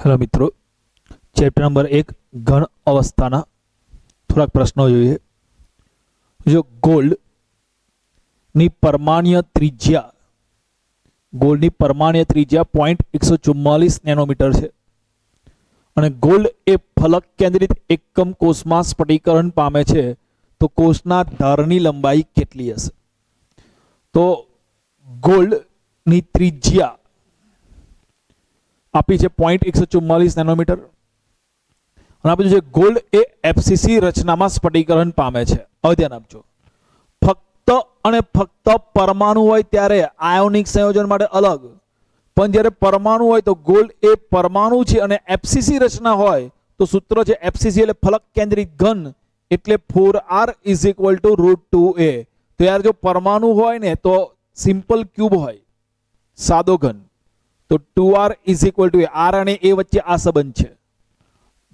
Hello मित्रों, chapter number 1 घन अवस्थाना થોડાક પ્રશ્નો જોઈએ। જો ગોલ્ડની પરમાણ્ય ત્રિજ્યા 0.144 નેનોમીટર છે અને ગોલ્ડ એ ફલક કેન્દ્રિત એકમ કોષમાં સ્ફટિકીકરણ પામે છે તો કોષના ધારની લંબાઈ કેટલી હશે? તો ગોલ્ડની ત્રિજ્યા આપી છે 0.144 નેનોમીટર અને આપણે જોઈએ ગોલ્ડ એ એફસીસી રચનામાં સ્ફટિકીકરણ પામે છે। હવે ધ્યાન આપજો, ફક્ત અને ફક્ત પરમાણુ હોય ત્યારે આયોનિક સંયોજન માટે અલગ, પણ જ્યારે પરમાણુ હોય તો ગોલ્ડ એ પરમાણુ છે અને એફસીસી રચના હોય તો સૂત્ર છે એફસીસી એટલે ફલક કેન્દ્રિત ઘન એટલે 4r = √2a। તો યાર જો પરમાણુ હોય ને તો સિમ્પલ ક્યુબ હોય, સાદો ઘન, તો 2r = r અને a વચ્ચે આ સંબંધ છે।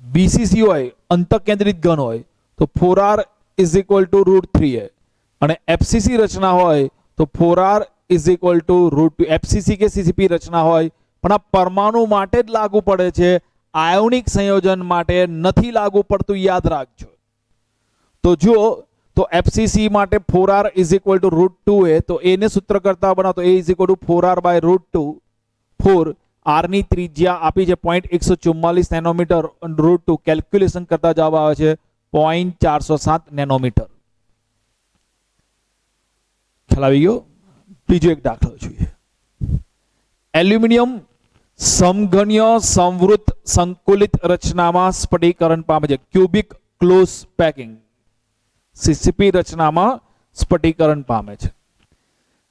બીસીસી હોય અંતઃકેન્દ્રિત ઘન હોય તો 4r = √3a અને એફસીસી રચના હોય તો 4r = √2। એફસીસી કે સીસીપી રચના હોય પણ આ પરમાણુ માટે જ લાગુ પડે છે, આયોનિક સંયોજન માટે નથી લાગુ પડતું, યાદ રાખજો। તો જો તો એફસીસી માટે 4r = √2a, તો a ને સૂત્ર કરતા બનાવો તો a = 4r/√2। 4 r ની ત્રિજ્યા આપી છે 0.144 નેનોમીટર અને √2 કેલ્ક્યુલેશન કરતા જવાબ આવે છે 0.407 નેનોમીટર। ખ્યાલ આવી ગયો? બીજો એક દાખલો જોઈએ। એલ્યુમિનિયમ સમઘનીય સંવૃત સંકુલિત રચનામાં સ્ફટિકીકરણ પામે છે, ક્યુબિક ક્લોઝ પેકિંગ સીસીપી રચનામાં સ્ફટિકીકરણ પામે છે।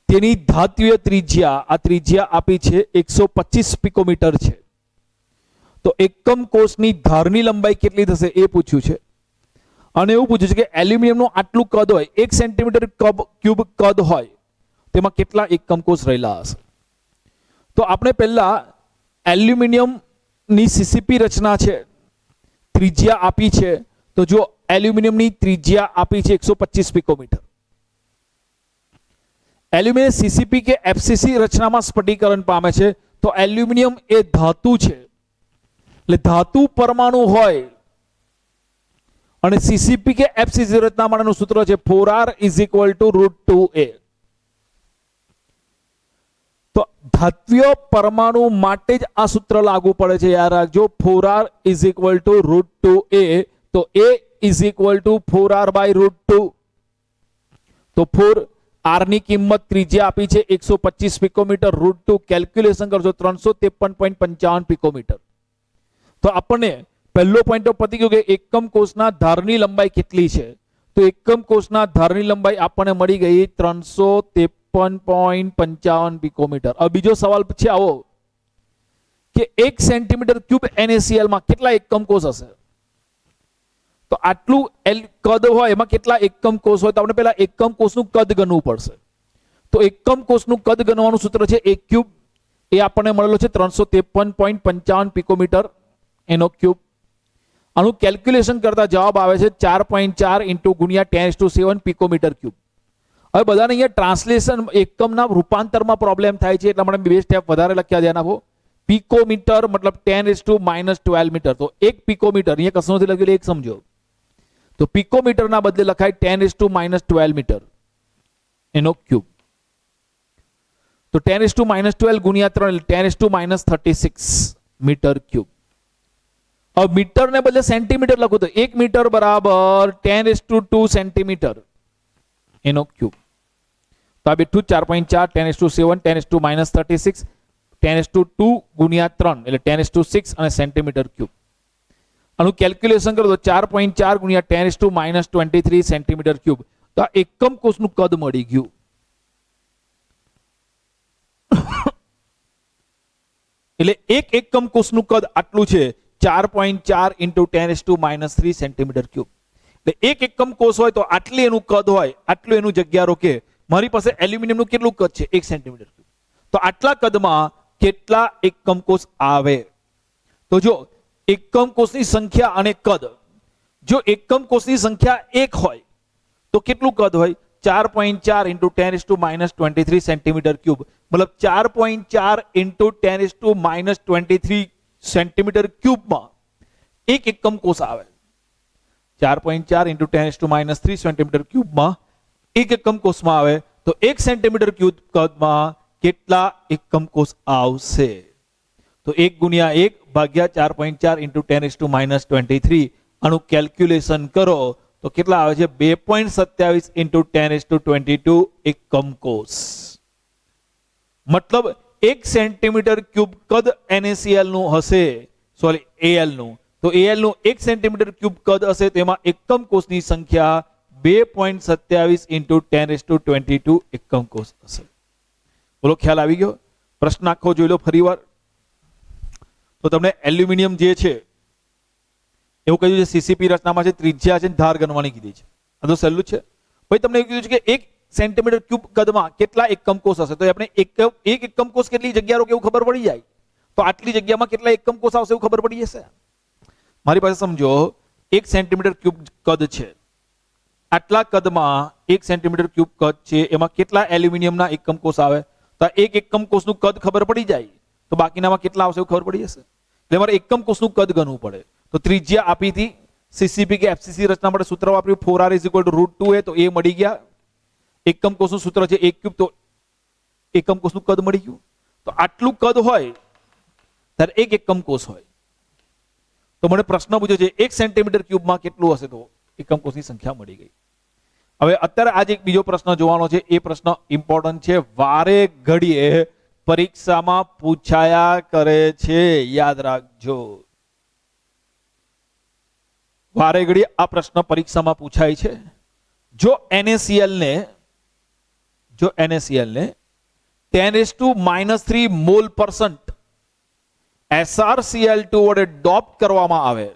તેની ધાત્વીય ત્રિજ્યા, આ ત્રિજ્યા આપી છે 125 પિકોમીટર છે, તો એકમ કોષની ધારની લંબાઈ કેટલી થશે એ પૂછ્યું છે। અને એવું પૂછ્યું છે કે એલ્યુમિનિયમનું આટલું કદ હોય, 1 સેન્ટીમીટર ક્યુબ કદ હોય, તેમાં કેટલા એકમ કોષ રહેલા હશે? તો આપણે પહેલા એલ્યુમિનિયમની સીસીપી રચના છે, ત્રિજ્યા આપી છે, તો જો એલ્યુમિનિયમની ત્રિજ્યા આપી છે 125 પિકોમીટર। એલ્યુમિનિયમ સીસીપી કે એફસીસી રચનામાં સ્ફટિકીકરણ પામે છે તો એલ્યુમિનિયમ એ ધાતુ છે એટલે ધાતુ પરમાણુ હોય અને સીસીપી કે એફસીસી રચના માટેનું સૂત્ર છે 4r = √2a। તો ધાત્વીય પરમાણુ માટે જ આ સૂત્ર લાગુ પડે છે, યાદ રાખજો, 4r = √2a, તો a = 4r/√2। તો 4 r ની કિંમત ત્રિજ્યા આપી છે 125 પિકોમીટર, √2 કેલ્ક્યુલેશન કરજો 353.55 પિકોમીટર। તો આપણને પહેલો પોઈન્ટ તો પતી ગયો કે એકમ કોષના ધારની લંબાઈ કેટલી છે, તો એકમ કોષના ધારની લંબાઈ આપણને મળી ગઈ 353.55 પિકોમીટર। હવે બીજો સવાલ છે આવો કે 1 સેન્ટીમીટર ક્યુબ NaCl માં કેટલા એકમ કોષ હશે? તો આટલું કદ હોય એમાં કેટલા એકમ કોષ હોય? તો આપણે પહેલા એકમ કોષનું કદ ગણવું પડશે। તો એકમ કોષનું કદ ગણવાનું સૂત્ર છે a ક્યુબ, એ આપણને મળેલો છે 353.55 પિકોમીટર એનો ક્યુબ। આનું કેલ્ક્યુલેશન કરતા જવાબ આવે છે 4.4 × × 10⁷ પિકોમીટર ક્યુબ। હવે બધાને અહીંયા ટ્રાન્સલેશન એકમના રૂપાંતરમાં પ્રોબ્લેમ થાય છે એટલા માટે બે સ્ટેપ વધારે લખ્યા, ધ્યાન આપો। પિકોમીટર મતલબ 10⁻12 મીટર, તો 1 પિકોમીટર અહીંયા કશું નથી લખેલું, એક સમજો, તો પિકોમીટરના બદલે લખાય 10⁻12 મીટર એનો ક્યુબ। તો 10⁻12 × 3 એટલે 10⁻36 મીટર ક્યુબ। હવે મીટર ને બદલે સેન્ટીમીટર લખું તો 1 મીટર બરાબર 10⁻2 સેન્ટીમીટર એનો ક્યુબ। તો આ બેઠું 4.4 10⁻7 10⁻36 10⁻2 × 3 એટલે 10⁻6 અને સેન્ટીમીટર ક્યુબ। આનું કેલ્ક્યુલેશન કરો તો 4.4 × 10⁻23 સેન્ટીમીટર ક્યુબ। તો આ એકમ કોષનું કદ મળી ગયું। એટલે એક એકમ કોષનું કદ આટલું છે 4.4 × 10⁻³ સેન્ટીમીટર ક્યુબ। એટલે એક એકમ કોષ હોય તો આટલી એનું કદ હોય, આટલું એનું જગ્યા રોકે। મારી પાસે એલ્યુમિનિયમનું કેટલું કદ છે? 1 સેન્ટીમીટર ક્યુબ। તો આટલા કદમાં કેટલા એકમ કોષ આવે? તો જો એકમ કોષની સંખ્યા અને કદ, જો એકમ કોષની સંખ્યા 1 હોય તો કેટલું કદ હોય? 4.4 × 10⁻23 સેન્ટીમીટર ક્યુબ, मतलब 4.4 × 10⁻23 સેન્ટીમીટર ક્યુબમાં એક એકમ કોષ આવે 4.4 × 10⁻³ સેન્ટીમીટર ક્યુબમાં એક એકમ કોષમાં આવે તો 1 સેન્ટીમીટર ક્યુબ કદમાં કેટલા એકમ કોષ આવશે? તો 1 × 1 ભાગ્યા 4.4 × 10⁻23 આનું કેલ્ક્યુલેશન કરો તો કેટલા આવે છે? 2.27 × 10⁻22 એકમ કોષ. મતલબ 1 સેન્ટીમીટર ક્યુબ કદ NaCl નું હશે, સોરી Al નું, તો Al નું 1 સેન્ટીમીટર ક્યુબ કદ હશે તેમાં એકમ કોષની સંખ્યા 2.27 × 10⁻22 એકમ કોષ હશે. બોલો ખ્યાલ આવી ગયો? પ્રશ્ન આખો જોઈ લો ફરીવાર. તો તમને એલ્યુમિનિયમ જે છે એવું કહ્યું છે સીસીપી રચનામાં છે, ત્રિજ્યા છે, ધાર ગણવાની કીધી છે. આ તો સહેલું છે. ભાઈ તમને એવું કીધું છે કે 1 સેન્ટીમીટર ક્યુબ કદમાં કેટલા એકમ કોષ હશે, તો આપણે એક એકમ કોષ કેટલી જગ્યા રોકે એવું ખબર પડી જાય. તો આટલી જગ્યામાં કેટલા એકમ કોષ આવશે એવું ખબર પડી જશે. મારી પાસે સમજો 1 સેન્ટીમીટર ક્યુબ કદ છે, આટલા કદમાં 1 સેન્ટીમીટર ક્યુબ કદ છે, એમાં કેટલા એલ્યુમિનિયમના એકમ કોષ આવે? તો એક એકમ કોષનું કદ ખબર પડી જાય તો બાકીનામાં કેટલા આવશે એવું ખબર પડી જશે. એટલે મારે એકમ કોષનું કદ ગણવું પડે. તો ત્રિજ્યા આપી હતી સીસીપી કે એફસીસી રચના માટે સૂત્ર વાપર્યું 4r = √2a, તો એ મળી ગયા. એકમ કોષનું સૂત્ર છે 1 ક્યુબ, તો એકમ કોષનું કદ મળી ગયું. તો આટલું કદ હોય ત્યારે એક એકમ કોષ હોય. તો મને પ્રશ્ન પૂછ્યો છે 1 સેન્ટીમીટર ક્યુબમાં કેટલું હશે, તો એકમ કોષની સંખ્યા મળી ગઈ. હવે અત્યારે આજે એક બીજો પ્રશ્ન જોવાનો છે, એ પ્રશ્ન ઇમ્પોર્ટન્ટ છે, વારે ઘડીએ પરીક્ષામાં પૂછાયા કરે છે, યાદ રાખજો. વારે ઘડીએ આ પ્રશ્ન પરીક્ષામાં પૂછાય છે. જો NaCl ને 10⁻³ મોલ% SrCl2 વડે ડોપ કરવામાં આવે,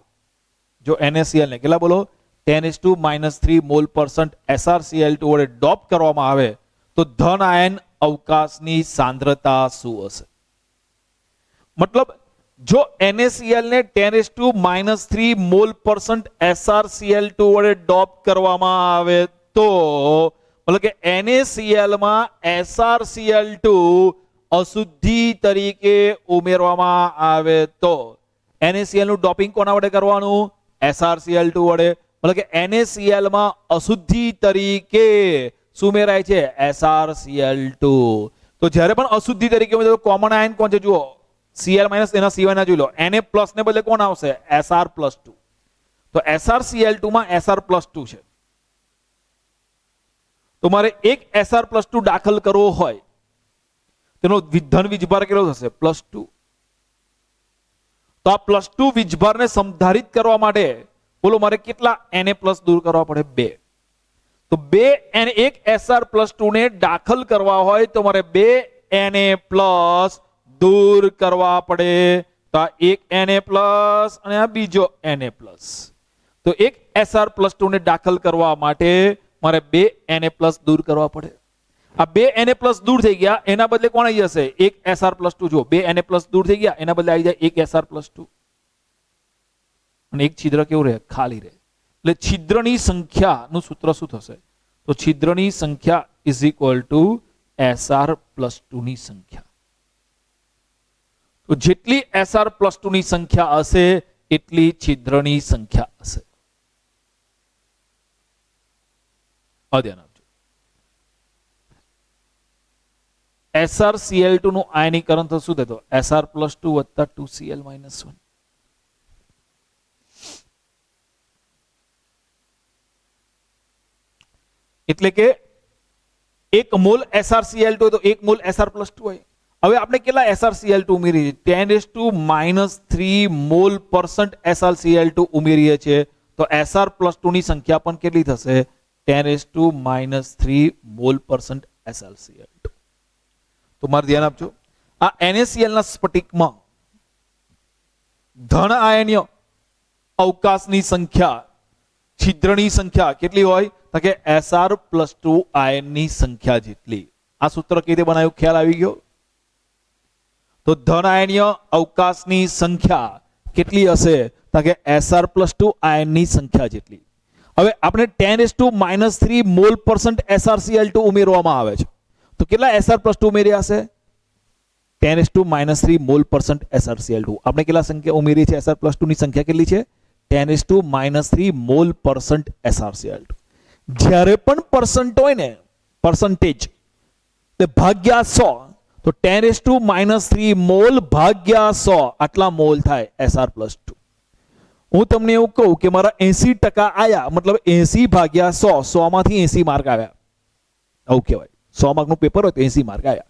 જો NaCl ને કેટલા બોલો 10⁻³ મોલ% SrCl2 વડે ડોપ કરવામાં આવે તો ધન આયન અવકાશની સાંદ્રતા શું હશે? મતલબ જો NaCl ને 10⁻³ મોલ% SrCl2 વડે ડોપ કરવામાં આવે તો મતલબ કે NaCl માં SrCl2 અશુદ્ધિ તરીકે ઉમેરવામાં આવે તો NaCl નું ડોપિંગ કોના વડે કરવાનું? SrCl2 વડે. મતલબ કે NaCl માં અશુદ્ધિ તરીકે શું ઉમેરાય છે? SrCl2. તો જ્યારે પણ અશુદ્ધિ તરીકે ઉમેરે તો કોમન આયન કોણ છે? જુઓ Cl- એના સિવાયના જોઈ લો. Na+ ને બદલે કોણ આવશે? Sr+2. તો SrCl2 માં Sr+2 છે. તો મારે એક Sr+2 દાખલ કરવો હોય તેનો ધન વીજભાર કેટલો થશે? +2. તો આ +2 વીજભારને સંધારિત કરવા માટે બોલો મારે કેટલા Na+ દૂર કરવા પડે? 2. તો 2 એક Sr+2 ને દાખલ કરવા હોય તો મારે 2 Na+ દૂર કરવા પડે. તો આ એક Na+ અને આ બીજો Na+. તો એક Sr+2 ને દાખલ કરવા માટે મારે 2 Na+ દૂર કરવા પડે. આ 2 Na+ દૂર થઈ ગયા, એના બદલે કોણ આવી જશે? એક Sr+2. જો 2 Na+ દૂર થઈ ગયા, એના બદલે આવી જાય એક Sr+2. અને એક છિદ્ર કેવું રહે? ખાલી રહે. એટલે છિદ્રની સંખ્યાનું સૂત્ર શું થશે? તો છિદ્રની સંખ્યા = Sr+2 ની સંખ્યા. તો જેટલી Sr+2 ની સંખ્યા હશે એટલી છિદ્રની સંખ્યા હશે. ધ્યાન આપજો. SrCl2 નું આયનીકરણ તો શું થતો? Sr+2 + 2Cl-1. એટલે કે 1 મોલ SrCl2 હોય તો 1 મોલ Sr+2 હોય. હવે આપણે કેટલા SrCl2 ઉમેરીએ? 10⁻³ મોલ% SrCl2 ઉમેરીએ છીએ તો Sr+2 ની સંખ્યા પણ કેટલી થશે? 10⁻³ મોલ% SrCl2. તો મારે ધ્યાન આપજો, આ NaCl ના સ્ફટિકમાં ધન આયનીય અવકાશની સંખ્યા, છિદ્રની સંખ્યા કેટલી હોય? તો કે Sr+2 આયનની સંખ્યા જેટલી. આ સૂત્ર કેવી રીતે બનાવ્યું? ખ્યાલ આવી ગયો? તો ધન આયનીય અવકાશની સંખ્યા કેટલી હશે? તો કે Sr+2 આયનની સંખ્યા જેટલી. હવે આપણે 10⁻³ મોલ% SrCl2 ઉમેરવામાં આવે છે તો કેટલા Sr+2 ઉમેર્યા હશે? 10⁻³ મોલ પરસન્ટ SrCl2 આપણે કેટલા સંખ્યા ઉમેરી છે Sr+2 ની સંખ્યા કેટલી છે 10⁻³ મોલ પરસન્ટ SrCl2 જ્યારે પણ પરસન્ટ હોય ને પરસન્ટેજ એટલે ભાગ્યા 100 તો 10⁻³ મોલ ભાગ્યા 100 આટલા મોલ થાય Sr+2 હું તમને એવું કહું કે મારા 80% આયા મતલબ 80/100 100 માંથી 80 માર્ક આવ્યા આવું કહેવાય 100 માર્કનું પેપર હોય તો 80 માર્ક આવ્યા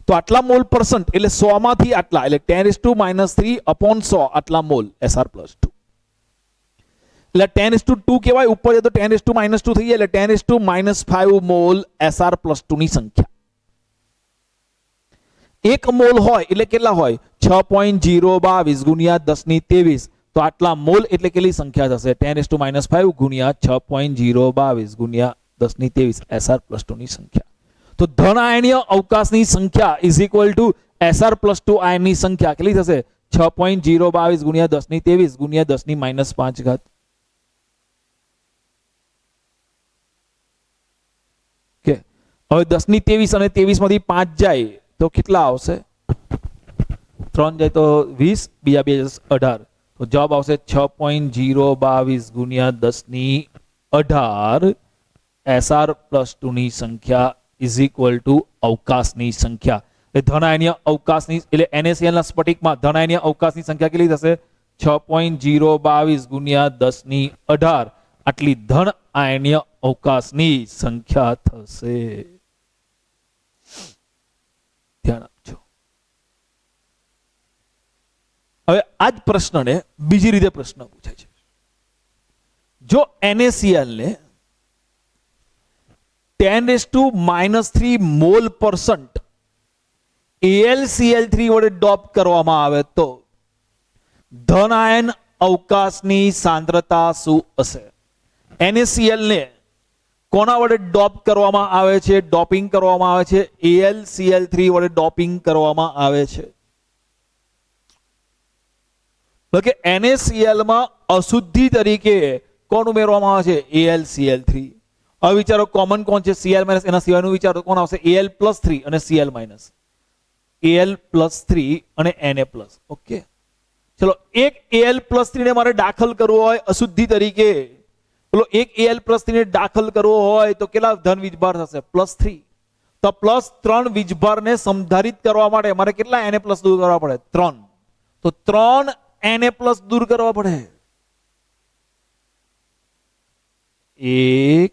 તો આટલા મોલ પરસન્ટ એટલે 100 માંથી આટલા એટલે 10⁻³ આટલા મોલ Sr+2 એટલે 10:2 કહેવાય ઉપર જાય તો 10⁻² થઈ જાય એટલે 10⁻5 મોલ Sr+2 ની સંખ્યા એક મોલ હોય એટલે કેટલા હોય 6.022 ગુણ્યા 10⁻23 તો આટલા મોલ એટલે કેટલી સંખ્યા થશે 10⁻5 ગુણ્યા 6.022 ગુણ્યા 10⁻23 Sr+2 ની સંખ્યા તો ધન આયનીય અવકાશની સંખ્યા ઇઝ ઇક્વલ ટુ Sr+2 આયનની સંખ્યા કેટલી થશે 6.022 ગુણ્યા 10⁻23 ગુણ્યા 10⁻5 ઘાત કે હવે 10⁻23 અને 23 માંથી 5 જાય તો કેટલા આવશે 3 જાય તો 20 બીજા 2 18 તો જવાબ આવશે 6.022 ગુણ્યા 10⁻18 Sr+2 ની સંખ્યા ઇઝ ઇક્વલ ટુ અવકાશની સંખ્યા એટલે ધન આયનીય અવકાશની એટલે NaCl ના સ્ફટિકમાં ધન આયનીય અવકાશની સંખ્યા કેટલી થશે 6.022 ગુણ્યા 10⁻18 આટલી ધન આયનીય અવકાશની સંખ્યા થશે ધ્યાન આપજો હવે આ જ પ્રશ્નને બીજી રીતે પ્રશ્ન પૂછાય છે જો NaCl ને 10⁻³ મોલ પરસન્ટ AlCl3 વડે ડોપ કરવામાં આવે તો ધન આયન અવકાશની સાંદ્રતા શું હશે NaCl ને કોના વડે ડોપ કરવામાં આવે છે ડોપિંગ કરવામાં આવે છે AlCl3 વડે ડોપિંગ કરવામાં આવે છે તો કે NaCl માં અશુદ્ધિ તરીકે કોણ ઉમેરવામાં આવે છે AlCl3 હવે વિચારો કોમન કોણ છે Cl- એના સિવાયનું વિચારો કોણ આવશે Al+3 અને Cl- Al+3 અને Na+. ઓકે ચલો એક Al+3 ને મારે દાખલ કરવો હોય અશુદ્ધિ તરીકે બોલો એક Al+3 ને દાખલ કરવો હોય તો કેટલા ધન વીજભાર થશે +3 તો +3 વીજભારને સંધારિત કરવા માટે મારે કેટલા Na+ દૂર કરવા પડે 3 તો 3 Na+ દૂર કરવા પડે 1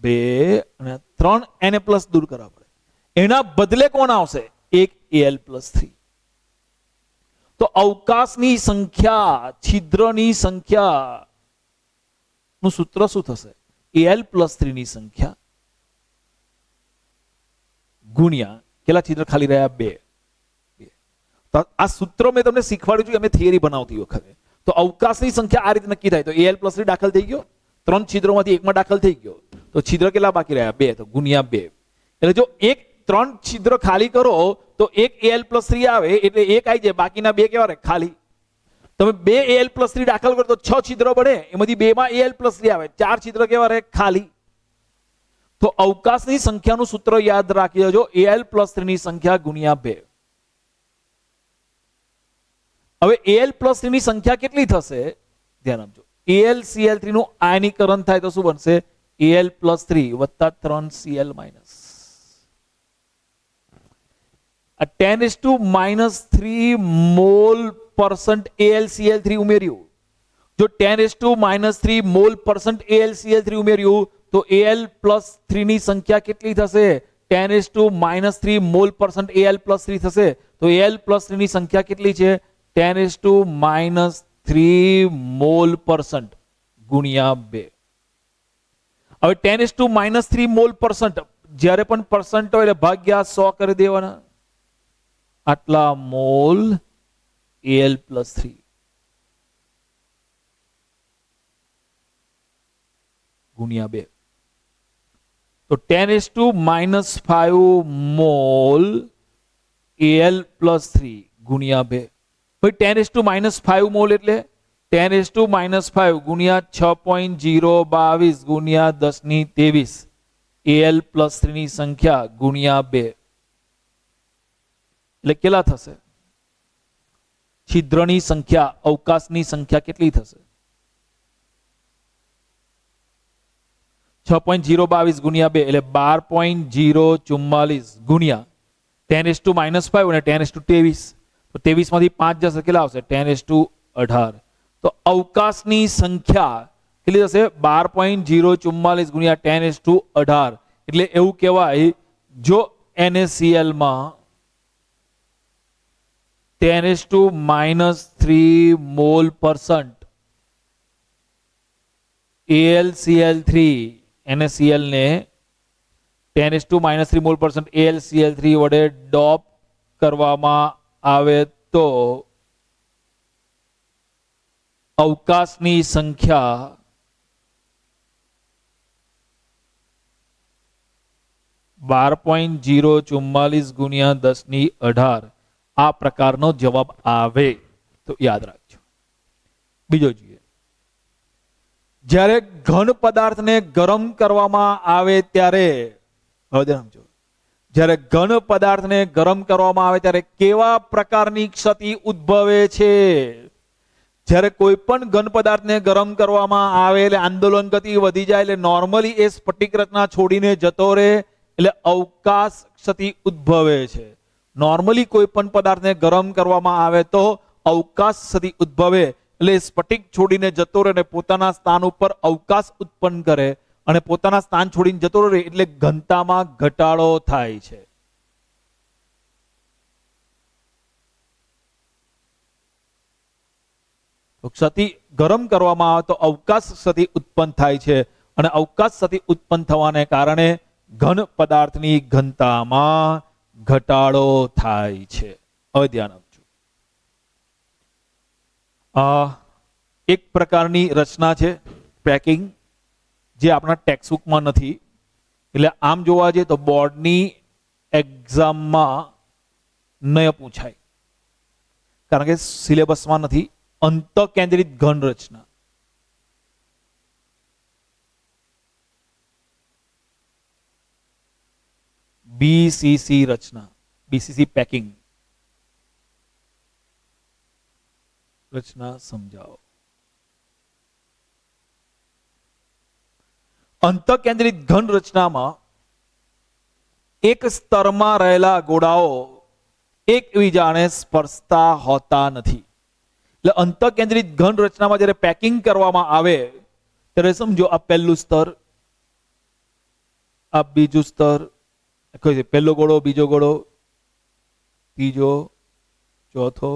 2 અને 3 Na+ દૂર કરવા પડે એના બદલે કોણ આવશે એક Al+3 તો અવકાશની સંખ્યા છિદ્રની સંખ્યા નું સૂત્ર શું થશે Al+3 ની સંખ્યા ગુણ્યા કેટલા છિદ્ર ખાલી રહ્યા 2 તો આ સૂત્ર મેં તમને શીખવાડ્યું છે અમે થિયરી બનાવતી વખતે તો અવકાશની સંખ્યા આ રીતે નક્કી થાય તો Al+3 દાખલ થઈ ગયો 3 છિદ્રોમાંથી એકમાં દાખલ થઈ ગયો તો છિદ્ર કેટલા બાકી રહ્યા 2 તો ગુણ્યા 2 એટલે જો એક 3 છિદ્ર ખાલી કરો તો એક Al+3 આવે એટલે એક આવી જાય બાકીના 2 કેવા રહે ખાલી તમે 2 Al+3 દાખલ કરો તો 6 છિદ્ર બને એમાંથી 2 માં Al+3 આવે 4 છિદ્ર કેવા રહે ખાલી તો અવકાશની સંખ્યાનું સૂત્ર યાદ રાખી લેજો Al+3 ની સંખ્યા ગુણ્યા 2 હવે Al+3 ની સંખ્યા કેટલી થશે ધ્યાન આપજો AlCl3 નું આયનીકરણ થાય તો શું બનશે Al+3 વત્તા 3Cl- આ 10⁻³ મોલ પરસન્ટ AlCl3 ઉમેર્યું જો 10⁻³ મોલ પરસન્ટ AlCl3 ઉમેર્યું તો Al+3 ની સંખ્યા કેટલી થશે 10⁻³ મોલ પરસન્ટ Al+3 થશે તો Al+3 ની સંખ્યા કેટલી છે 10⁻³ મોલ પરસન્ટ ગુણ્યા 2 હવે 10⁻³ મોલ પરસન્ટ જ્યારે પણ પરસન્ટ હોય એટલે ભાગ્યા 100 કરી દેવાના આટલા મોલ Al+3 ગુણ્યા 2 તો 10⁻5 મોલ Al+3 ગુણ્યા 2 ભાઈ 10⁻5 મોલ એટલે 10⁻5 ગુણ્યા 6.022 ગુણ્યા 10⁻23 Al+3 ની સંખ્યા ગુણ્યા 2 એટલે કેટલા થશે? છિદ્રની સંખ્યા, અવકાશની સંખ્યા કેટલી થશે? 6.022 ગુણ્યા 2 એટલે 12.044 ગુણ્યા 10⁻⁵ અને 10⁻23. તો 23 માંથી 5 જશે, કેટલા આવશે? 10⁻18. તો અવકાશની સંખ્યા કેટલી થશે? 12.044 ગુણ્યા 10⁻18. એટલે એવું કહેવાય, જો NaCl માં 10⁻³ મોલ પરસન્ટ AlCl3, NaCl ને 10⁻³ મોલ પરસન્ટ AlCl3 વડે ડોપ કરવામાં આવે તો અવકાશની સંખ્યા 12.044 ગુણ્યા 10⁻18 આ પ્રકારનો જવાબ આવે. તો યાદ રાખજો. બીજો જોઈએ, જ્યારે ઘન પદાર્થને ગરમ કરવામાં આવે ત્યારે, હવે સમજો, જ્યારે ઘન પદાર્થને ગરમ કરવામાં આવે ત્યારે કેવા પ્રકારની ક્ષતિ ઉદ્ભવે છે? જ્યારે કોઈ પણ ઘન પદાર્થને ગરમ કરવામાં આવે એટલે આંદોલન ગતિ વધી જાય, એટલે નોર્મલી એ સ્ફટિક રચના છોડીને જતો રહે, એટલે અવકાશ ક્ષતિ ઉદ્ભવે છે. નોર્મલી કોઈ પણ પદાર્થને ગરમ કરવામાં આવે તો અવકાશ ક્ષતિ ઉદ્ભવે, એટલે સ્ફટિક છોડીને જતો રહે અને પોતાના સ્થાન ઉપર અવકાશ ઉત્પન્ન કરે, અને પોતાના સ્થાન છોડીને જતો રહે એટલે ઘનતામાં ઘટાડો થાય છે. ક્ષતિ ગરમ કરવામાં આવે તો અવકાશ ક્ષતિ ઉત્પન્ન થાય છે, અને અવકાશ ક્ષતિ ઉત્પન્ન થવાને કારણે ઘન પદાર્થની ઘનતામાં ઘટાડો થાય છે. હવે ધ્યાન આપજો. એક પ્રકારની રચના છે પેકિંગ, જે આપણા ટેક્સ્ટબુકમાં નથી. એટલે આમ જોવા જઈએ તો બોર્ડની એક્ઝામમાં ન પૂછાય, કારણ કે સિલેબસમાં નથી. અંતઃકેન્દ્રિત ઘન રચના, બીસીસી રચના, બીસીસી પેકિંગ રચના સમજાવો. અંતઃકેન્દ્રિત ઘન રચનામાં એક સ્તરમાં રહેલા ગોળાઓ એકબીજાને સ્પર્શતા હોતા નથી. એટલે અંતઃકેન્દ્રિત ઘન રચનામાં જ્યારે પેકિંગ કરવામાં આવે ત્યારે સમજો, આ પહેલું સ્તર, આ બીજું સ્તર, પહેલો ગોળો, બીજો ગોળો, ત્રીજો, ચોથો,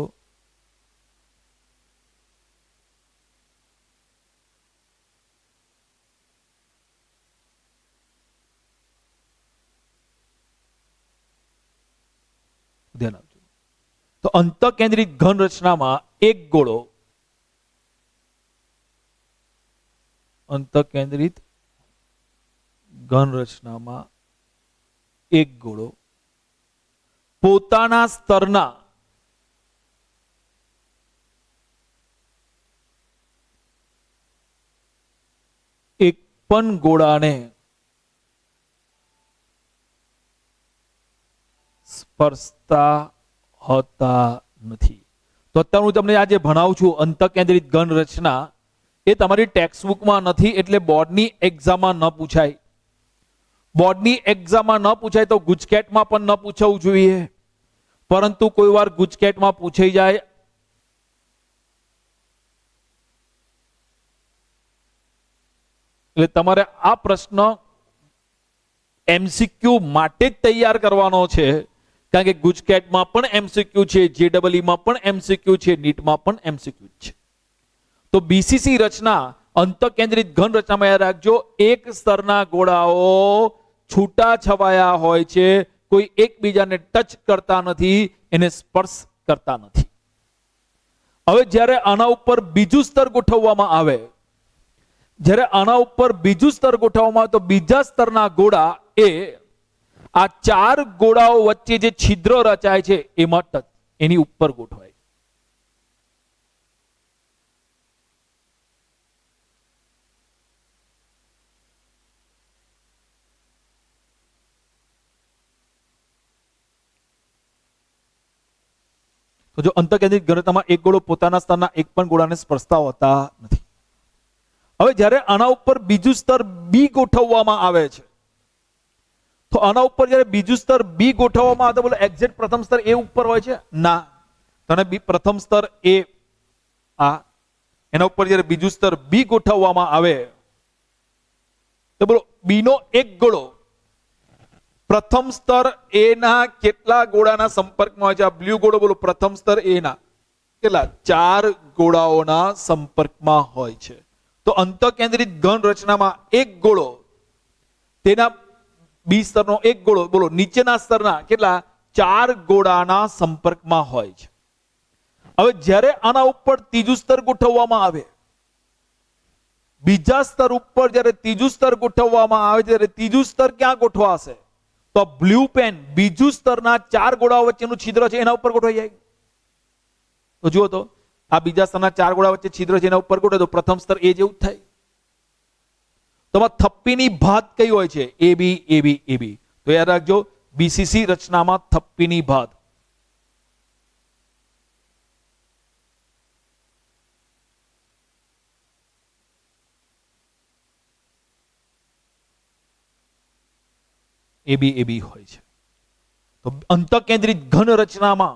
ધ્યાન આપજો. તો અંતઃકેન્દ્રિત ઘન રચનામાં એક ગોળો, અંતઃકેન્દ્રિત ઘન રચનામાં એક ગોળો પોતાના સ્તરના એક પણ ગોળાને સ્પર્શતા હોતા નથી. તો અત્યારે હું તમને આજે ભણાવું છું અંતઃકેન્દ્રિત ઘન રચના, એ તમારી ટેક્સ્ટબુકમાં નથી, એટલે બોર્ડની એક્ઝામમાં ન પૂછાય. બોર્ડની એક્ઝામમાં ન પૂછાય તો ગુજકેટમાં પણ ન પૂછવું જોઈએ, પરંતુ કોઈ વાર ગુજકેટમાં પૂછાઈ જાય. એટલે તમારે આ પ્રશ્ન એમસીક્યુ માટે જ તૈયાર કરવાનો છે, કારણ કે ગુજકેટમાં પણ એમસીક્યુ છે, જેડબલઈમાં પણ એમસીક્યુ છે, નીટમાં પણ એમસીક્યુ છે. તો બીસીસી રચના, અંતઃકેન્દ્રિત ઘન રચનામાં યાદ રાખજો, એક સ્તરના ગોળાઓ છૂટા છવાયા હોય છે, કોઈ એકબીજાને ટચ કરતા નથી, એને સ્પર્શ કરતા નથી. હવે જ્યારે આના ઉપર બીજું સ્તર ગોઠવવામાં આવે, જ્યારે આના ઉપર બીજું સ્તર ગોઠવવામાં આવે તો બીજા સ્તરના ગોળા એ આ ચાર ગોળાઓ વચ્ચે જે છિદ્ર રચાય છે એમાં એની ઉપર ગોઠવાય. તો જો અંતઃકેન્દ્રિત ઘનતામાં એક ગોળો પોતાના સ્તરના એક પણ ગોળાને સ્પર્શતા હોતા નથી. હવે જ્યારે આના ઉપર બીજું સ્તર બી ગોઠવવામાં આવે છે, તો આના ઉપર જ્યારે બીજું સ્તર બી ગોઠવવામાં આવે તો બોલો એક્ઝેક્ટ પ્રથમ સ્તર એ ઉપર હોય છે? ના. તને પ્રથમ સ્તર એ આ એના ઉપર જ્યારે બીજું સ્તર બી ગોઠવવામાં આવે તો બોલો બી નો એક ગોળો પ્રથમ સ્તર એ ના કેટલા ગોળાના સંપર્કમાં હોય છે? આ બ્લુ ગોળો બોલો પ્રથમ સ્તર એ ના કેટલા? 4 ગોળાઓના સંપર્કમાં હોય છે. તો અંતઃકેન્દ્રિત ઘન રચનામાં એક ગોળો તેના બી સ્તરનો એક ગોળો બોલો નીચેના સ્તરના કેટલા? 4 ગોળાના સંપર્કમાં હોય છે. હવે જ્યારે આના ઉપર ત્રીજું સ્તર ગોઠવવામાં આવે, બીજા સ્તર ઉપર જ્યારે ત્રીજું સ્તર ગોઠવવામાં આવે ત્યારે ત્રીજું સ્તર ક્યાં ગોઠવાશે? તો બ્લુ પેન બીજું સ્તરના 4 ગોળાઓ વચ્ચેનું છિદ્ર છે એના ઉપર ગોઠવાઈ જાય. તો જુઓ તો આ બીજા સ્તરના 4 ગોળા વચ્ચે છિદ્ર છે એના ઉપર ગોઠવે તો પ્રથમ સ્તર એ જેવું થાય. તો થપ્પીની ભાત કઈ હોય છે? એબી એબી એબી. તો યાદ રાખજો બીસીસી રચનામાં થપ્પીની ભાત એબી એબી હોય છે. તો અંતઃકેન્દ્રિત ઘન રચનામાં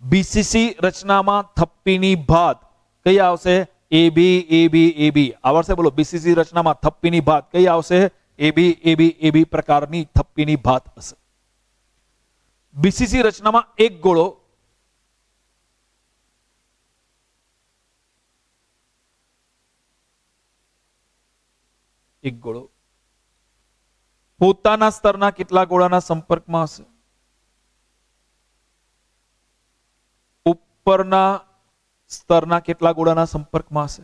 બીસીસી રચનામાં થપ્પીની ભાત કઈ આવશે? એબી એબી એબી આવશે. બોલો બીસીસી રચનામાં થપ્પીની ભાત કઈ આવશે? એબી એબી એબી પ્રકારની થપ્પીની ભાત હશે. બીસીસી રચનામાં એક ગોળો પોતાના સ્તરના કેટલા ગોળાના સંપર્કમાં હશે? ઉપરના સ્તરના કેટલા ગોળાના સંપર્કમાં હશે?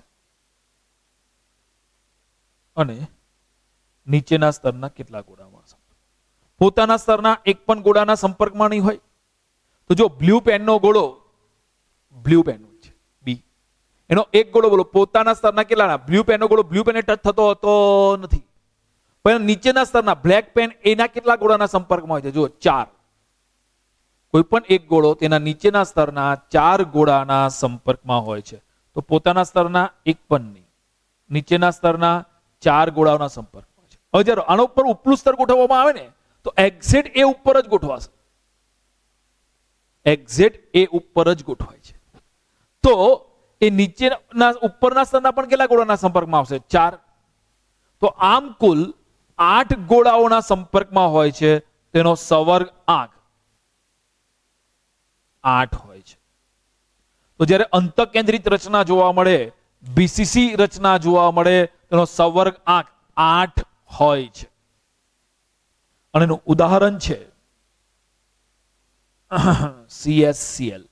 અને નીચેના સ્તરના કેટલા ગોળામાં હશે? પોતાના સ્તરના એક પણ ગોળાના સંપર્કમાં નહીં હોય. તો જો બ્લુ પેનનો ગોળો બ્લુ પેન છે બી, એનો એક ગોળો બોલો પોતાના સ્તરના કેટલાના? બ્લુ પેનનો ગોળો બ્લુ પેનને ટચ થતો હોતો નથી. પણ નીચેના સ્તરના બ્લેક પેન એના કેટલા ગોળાના સંપર્કમાં હોય છે? જુઓ 4. કોઈ પણ એક ગોળો તેના નીચેના સ્તરના 4 ગોળાના સંપર્કમાં હોય છે. તો પોતાના સ્તરના એક પણ નહીં, નીચેના સ્તરના 4 ગોળાઓના સંપર્કમાં છે. હવે જ્યારે આના ઉપર ઉપલું સ્તર ગોઠવવામાં આવે ને તો એક્ઝેક્ટ એ ઉપર જ ગોઠવાશે. એક્ઝેક્ટ એ ઉપર જ ગોઠવાય છે. તો એ નીચેના ઉપરના સ્તરના પણ કેટલા ગોળાના સંપર્કમાં આવશે? 4. તો આમ કુલ 8 ગોળાઓના સંપર્કમાં હોય છે. તેનો સવર્ગ આંક 8 હોય છે. તો જ્યારે અંતઃકેન્દ્રિત રચના જોવા મળે, બીસીસી રચના જોવા મળે, તેનો સવર્ગ આંક 8 હોય છે. અને એનું ઉદાહરણ છે CSCl.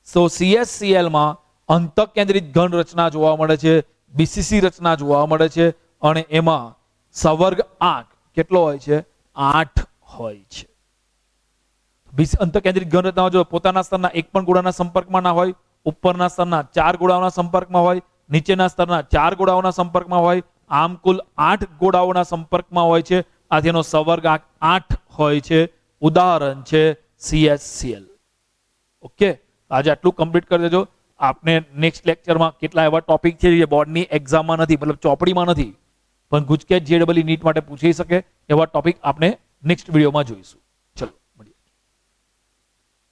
તો CSCl માં અંતઃકેન્દ્રિત ઘન રચના જોવા મળે છે, બીસીસી રચના જોવા મળે છે અને એમાં સવર્ગ આંક કેટલો હોય છે? 8 હોય છે. અંતઃકેન્દ્રિત ઘન રચના જો પોતાના સ્તરના એક પણ ગોળાના સંપર્કમાં ના હોય, ઉપરના સ્તરના 4 ગોળાઓના સંપર્કમાં હોય, નીચેના સ્તરના 4 ગોળાઓના સંપર્કમાં હોય, આમ કુલ 8 ગોળાઓના સંપર્કમાં હોય છે. આથી એનો સવર્ગ આંક 8 હોય છે. ઉદાહરણ છે CSCl. ઓકે, આજે આટલું કમ્પ્લીટ કરી દેજો. આપને નેક્સ્ટ લેક્ચરમાં કેટલા એવા ટોપિક છે જે બોર્ડની એક્ઝામમાં નથી, મતલબ ચોપડીમાં નથી, પણ ગુજકેટ JEE નીટ માટે પૂછી શકે એવા ટોપિક આપણે નેક્સ્ટ વિડીયોમાં જોઈશું.